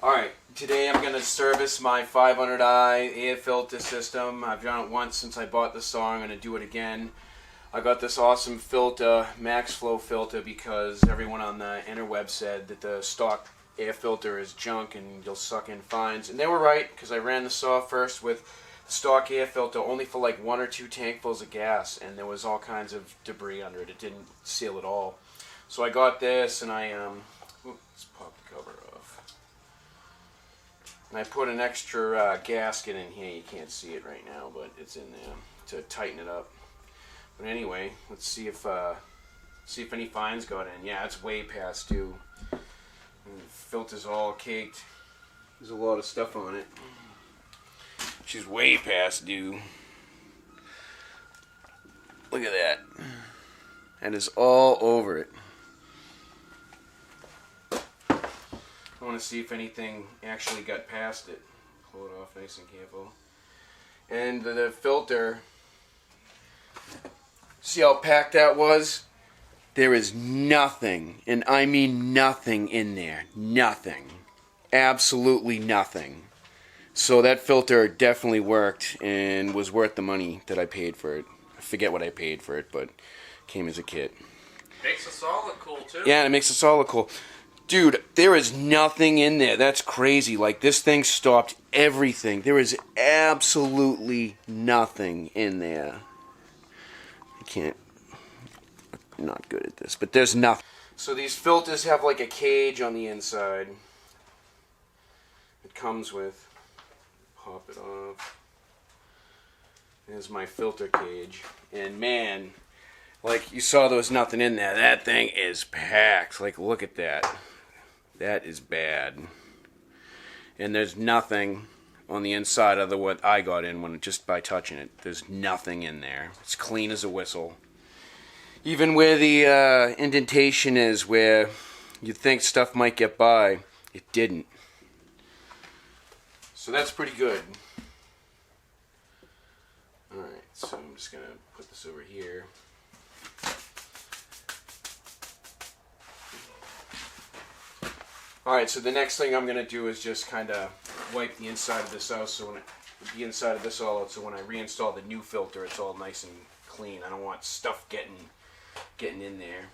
Alright, today I'm going to service my 500i air filter system. I've done it once since I bought this saw. I'm going to do it again. I got this awesome filter, MaxFlow filter, because everyone on the interweb said that the stock air filter is junk and you'll suck in fines. And they were right, because I ran the saw first with the stock air filter only for like 1 or 2 tankfuls of gas, and there was all kinds of debris under it. It didn't seal at all. So I got this and let's pop the cover off. And I put an extra gasket in here. You can't see it right now, but it's in there to tighten it up. But anyway, let's see if any fines got in. Yeah, it's way past due. And the filter's all caked. There's a lot of stuff on it. She's way past due. Look at that. And it's all over it. I want to see if anything actually got past it. Pull it off nice and careful. And the filter, see how packed that was? There is nothing, and I mean nothing in there. Nothing. Absolutely nothing. So that filter definitely worked and was worth the money that I paid for it. I forget what I paid for it, but it came as a kit. Makes us all look cool too. Yeah, and it makes us all look cool. Dude, there is nothing in there. That's crazy. Like, this thing stopped everything. There is absolutely nothing in there. I'm not good at this, but there's nothing. So these filters have like a cage on the inside. It comes with. Pop it off. There's my filter cage. And man, like you saw, there was nothing in there. That thing is packed. Like, look at that. That is bad. And there's nothing on the inside other than what I got in just by touching it. There's nothing in there. It's clean as a whistle. Even where the indentation is, where you think stuff might get by, it didn't. So that's pretty good. Alright, so I'm just going to put this over here. Alright, so the next thing I'm going to do is just kind of wipe the inside of this out, so when when I reinstall the new filter, it's all nice and clean. I don't want stuff getting in there.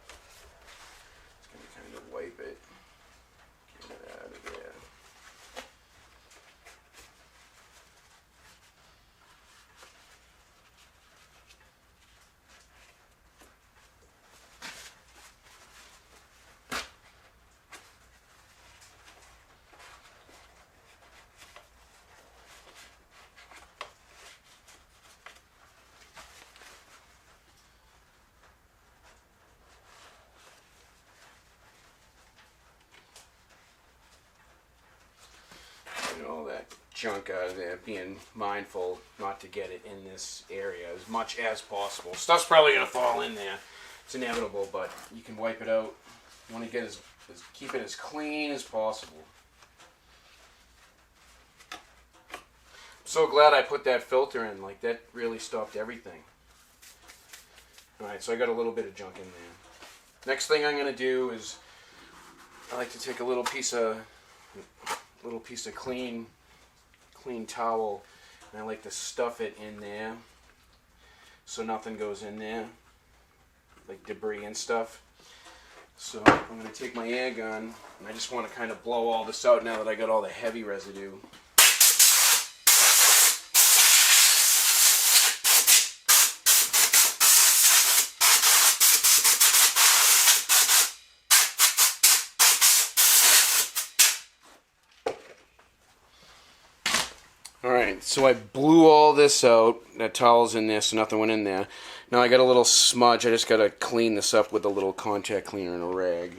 Just going to kind of wipe it. Get it out of there. All that junk out of there, being mindful not to get it in this area as much as possible. Stuff's probably going to fall in there. It's inevitable, but you can wipe it out. You want to keep it as clean as possible. I'm so glad I put that filter in. Like, that really stopped everything. Alright, so I got a little bit of junk in there. Next thing I'm going to do is I like to take a little piece of clean towel, and I like to stuff it in there so nothing goes in there, like debris and stuff. So I'm going to take my air gun, and I just want to kind of blow all this out now that I got all the heavy residue. Alright, so I blew all this out. That towel's in there, so nothing went in there. Now I got a little smudge. I just got to clean this up with a little contact cleaner and a rag.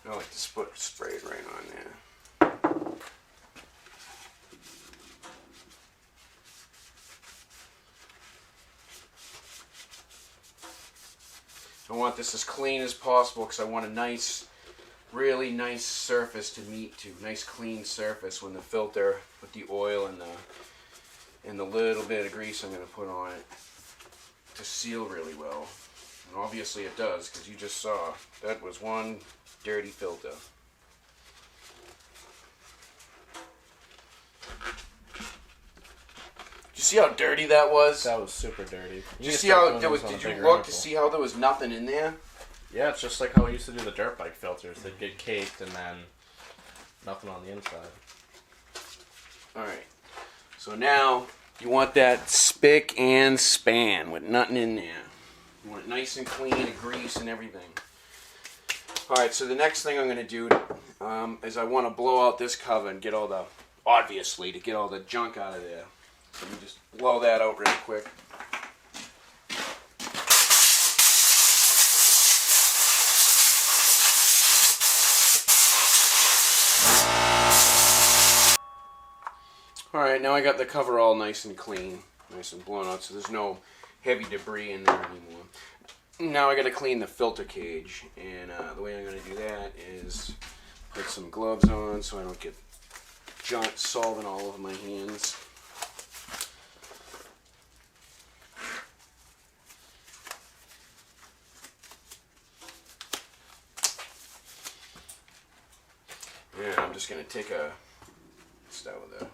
I like to spray it right on there. I want this as clean as possible because I want a nice, really nice surface to meet to. Nice clean surface when the filter with the oil and and the little bit of grease I'm going to put on it to seal really well. And obviously it does, because you just saw that was one dirty filter. Did you see how dirty that was? That was super dirty. Did you see how there was? Did you look to see how there was nothing in there? Yeah, it's just like how we used to do the dirt bike filters. They'd get caked and then nothing on the inside. Alright, so now you want that spick and span with nothing in there. You want it nice and clean and grease and everything. Alright, so the next thing I'm going to do is I want to blow out this cover and get all the, obviously, to get all the junk out of there. So let me just blow that out really quick. Alright, now I got the cover all nice and clean, nice and blown out, so there's no heavy debris in there anymore. Now I got to clean the filter cage, and the way I'm going to do that is put some gloves on so I don't get giant solvent all over my hands. And I'm just going to take a start with a.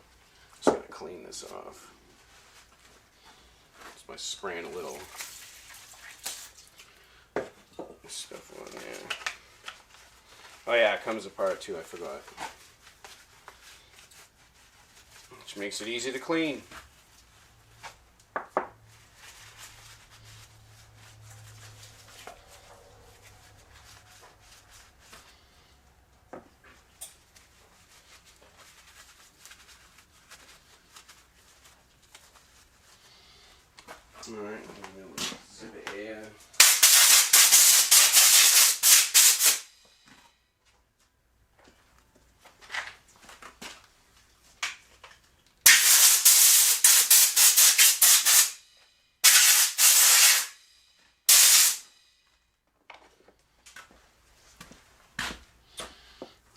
Just going to clean this off. Just by spraying a little stuff on there. Oh yeah, it comes apart too, I forgot. Which makes it easy to clean. Alright, zip it here.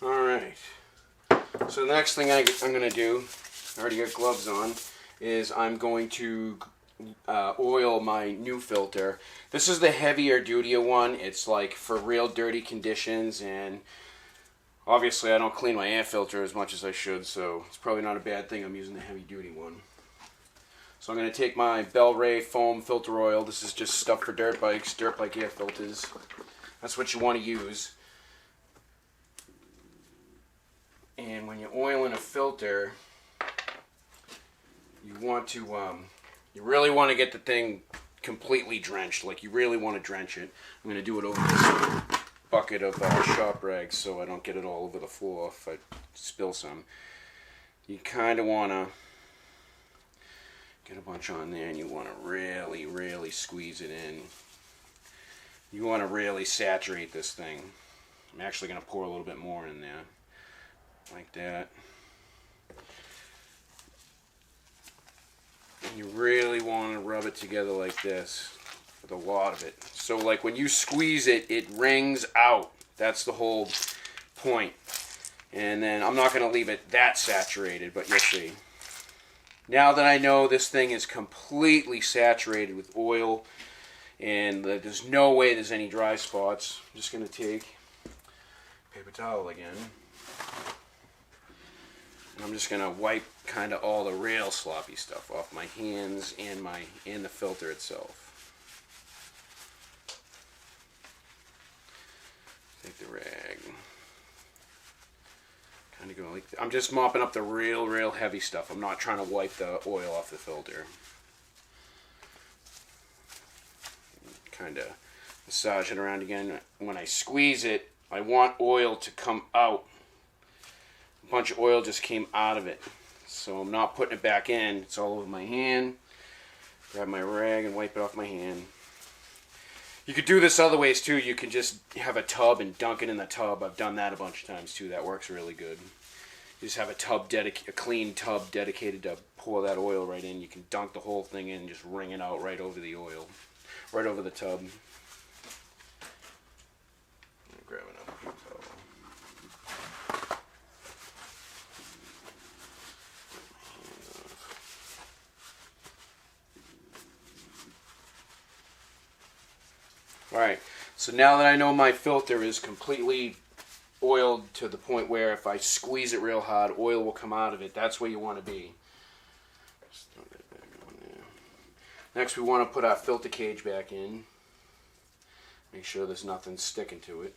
Alright, so the next thing I'm going to do, I already got gloves on, is I'm going to oil my new filter. This is the heavier duty one. It's like for real dirty conditions, and obviously I don't clean my air filter as much as I should, so it's probably not a bad thing I'm using the heavy duty one. So I'm going to take my Bel Ray foam filter oil. This is just stuff for dirt bikes, dirt bike air filters. That's what you want to use. And when you're oiling a filter, you want to you really want to get the thing completely drenched. Like, you really want to drench it. I'm going to do it over this bucket of shop rags so I don't get it all over the floor if I spill some. You kind of want to get a bunch on there, and you want to really, really squeeze it in. You want to really saturate this thing. I'm actually going to pour a little bit more in there. Like that. And you really want to rub it together like this with a lot of it. So like when you squeeze it, it wrings out. That's the whole point. And then I'm not going to leave it that saturated, but you'll see. Now that I know this thing is completely saturated with oil and there's no way there's any dry spots, I'm just going to take paper towel again. I'm just going to wipe kind of all the real sloppy stuff off my hands and the filter itself. Take the rag. Kind of go like I'm just mopping up the real heavy stuff. I'm not trying to wipe the oil off the filter. Kind of massage it around again. When I squeeze it, I want oil to come out. A bunch of oil just came out of it, so I'm not putting it back in. It's all over my hand. Grab my rag and wipe it off my hand. You could do this other ways too. You can just have a tub and dunk it in the tub. I've done that a bunch of times too. That works really good. You just have a tub a clean tub dedicated to pour that oil right in. You can dunk the whole thing in and just wring it out right over the oil, right over the tub. Grab another paper towel. Alright, so now that I know my filter is completely oiled to the point where if I squeeze it real hard, oil will come out of it. That's where you want to be. Just throw that back on there. Next, we want to put our filter cage back in. Make sure there's nothing sticking to it.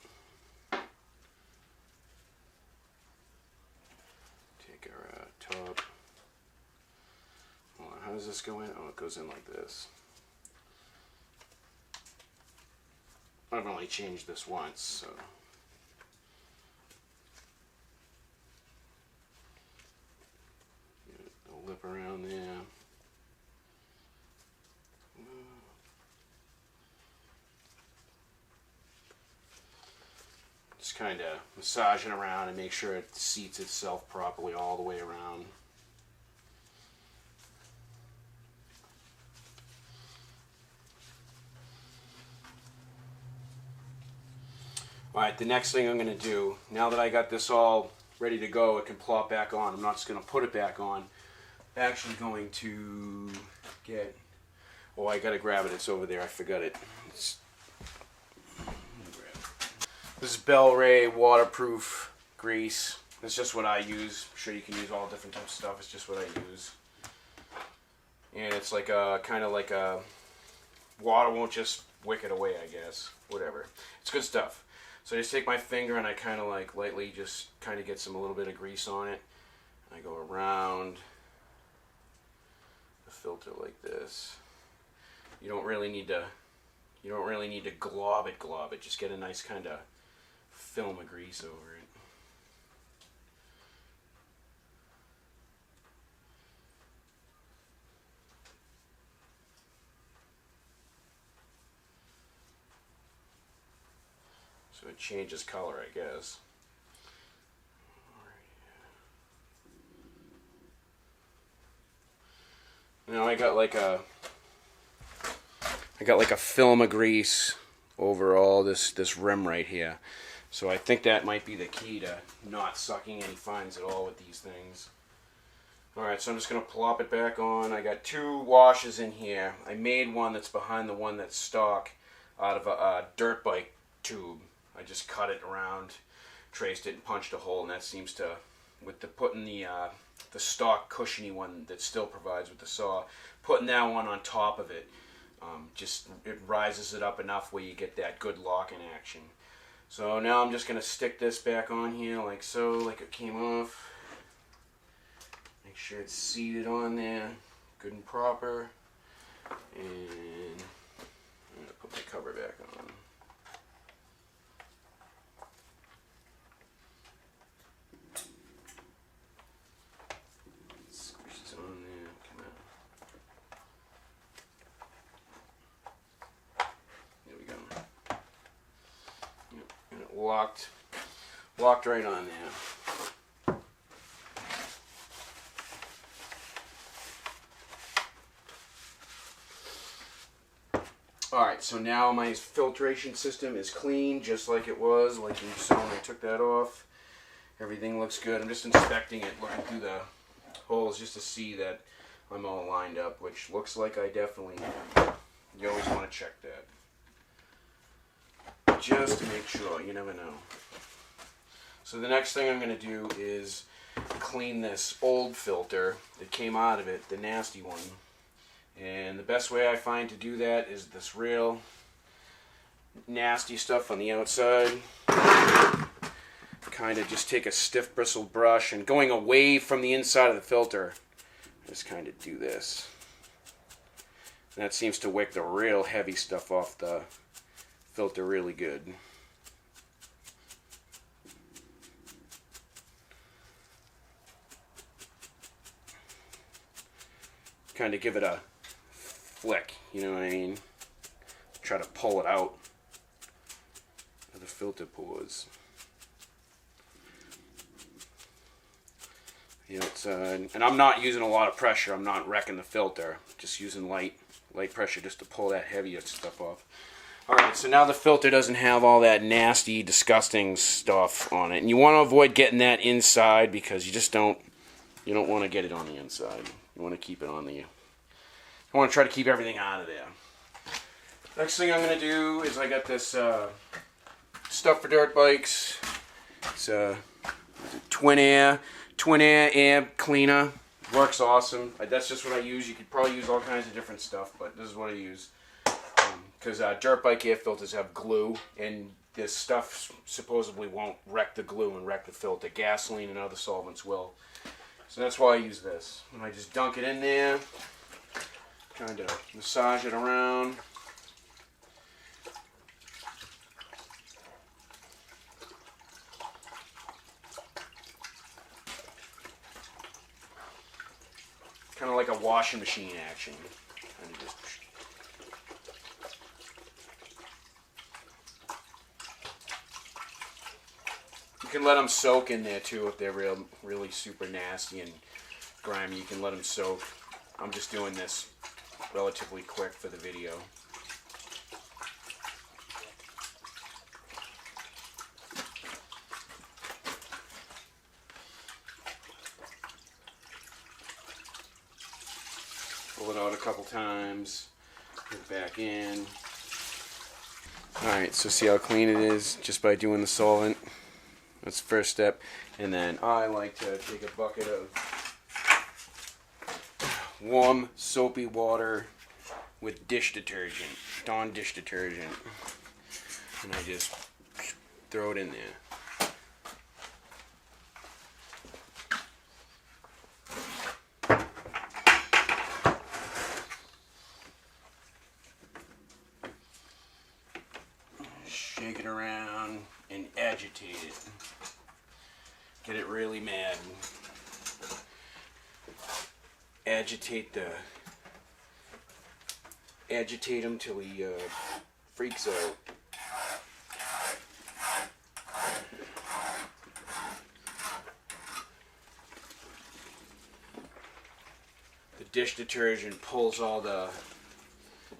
Take our top. Hold on, how does this go in? Oh, it goes in like this. I've only changed this once, so. Get a lip around there. Just kind of massaging around and make sure it seats itself properly all the way around. Alright, the next thing I'm going to do, now that I got this all ready to go, it can plop back on. I'm not just going to put it back on. I'm actually going to get... Oh, I got to grab it. It's over there. I forgot it. This is Bel Ray waterproof grease. That's just what I use. I'm sure you can use all different types of stuff. It's just what I use. And it's like a, kind of like a... Water won't just wick it away, I guess. Whatever. It's good stuff. So I just take my finger and I kind of like lightly just kind of get a little bit of grease on it. And I go around the filter like this. You don't really need to glob it. Just get a nice kind of film of grease over it. So it changes color, I guess. Now I got like a film of grease over all this rim right here. So I think that might be the key to not sucking any fines at all with these things. Alright, so I'm just going to plop it back on. I got two washes in here. I made one that's behind the one that's stock out of a dirt bike tube. I just cut it around, traced it, and punched a hole, and that seems to, with the putting the stock cushiony one that still provides with the saw, putting that one on top of it, just it rises it up enough where you get that good locking action. So now I'm just going to stick this back on here like so, like it came off. Make sure it's seated on there, good and proper, and I'm going to put my cover back on. Locked right on there. Alright, so now my filtration system is clean, just like it was, like you saw when I took that off. Everything looks good. I'm just inspecting it, looking through the holes just to see that I'm all lined up, which looks like I definitely am. You always want to check that. Just to make sure, you never know. So the next thing I'm going to do is clean this old filter that came out of it, the nasty one. And the best way I find to do that is this real nasty stuff on the outside. Kind of just take a stiff bristled brush and going away from the inside of the filter, just kind of do this. And that seems to wick the real heavy stuff off the filter really good. Kind of give it a flick, you know what I mean? Try to pull it out of the filter pores. You know, and I'm not using a lot of pressure. I'm not wrecking the filter. Just using light pressure just to pull that heavier stuff off. Alright, so now the filter doesn't have all that nasty, disgusting stuff on it. And you want to avoid getting that inside because you don't want to get it on the inside. You want to keep it on the... You want to try to keep everything out of there. Next thing I'm going to do is I got this stuff for dirt bikes. It's a twin air air cleaner. Works awesome. That's just what I use. You could probably use all kinds of different stuff, but this is what I use. Because dirt bike air filters have glue, and this stuff supposedly won't wreck the glue and wreck the filter. Gasoline and other solvents will. So that's why I use this. And I just dunk it in there, kind of massage it around. Kind of like a washing machine action. Kind of just. You can let them soak in there too if they're really super nasty and grimy. You can let them soak. I'm just doing this relatively quick for the video. Pull it out a couple times, put it back in. Alright, so see how clean it is just by doing the solvent? That's the first step. And then I like to take a bucket of warm soapy water with dish detergent, Dawn dish detergent. And I just throw it in there. Shake it around and agitate it. Get it really mad. Agitate him till he freaks out. The dish detergent pulls all the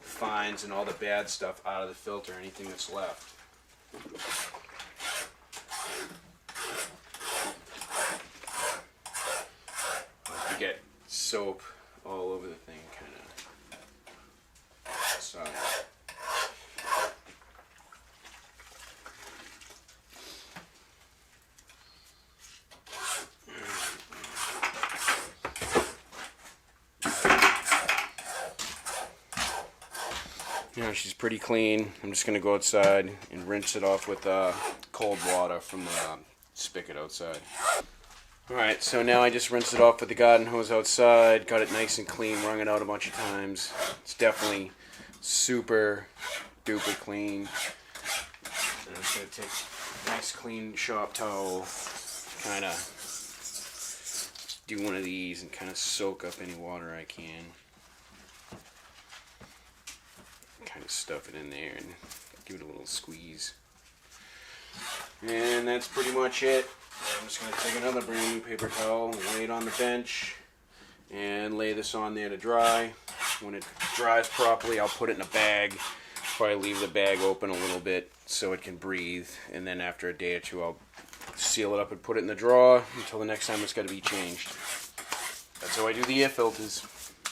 fines and all the bad stuff out of the filter, anything that's left. You get soap all over the thing, kind of. So. Now she's pretty clean. I'm just going to go outside and rinse it off with cold water from the spigot outside. Alright, so now I just rinsed it off with the garden hose outside, got it nice and clean, wrung it out a bunch of times. It's definitely super duper clean. And I'm just going to take a nice clean shop towel, kind of do one of these and kind of soak up any water I can. Kind of stuff it in there and give it a little squeeze. And that's pretty much it. I'm just going to take another brand new paper towel, lay it on the bench, and lay this on there to dry. When it dries properly, I'll put it in a bag. Probably leave the bag open a little bit so it can breathe. And then after a day or two, I'll seal it up and put it in the drawer until the next time it's got to be changed. That's how I do the air filters.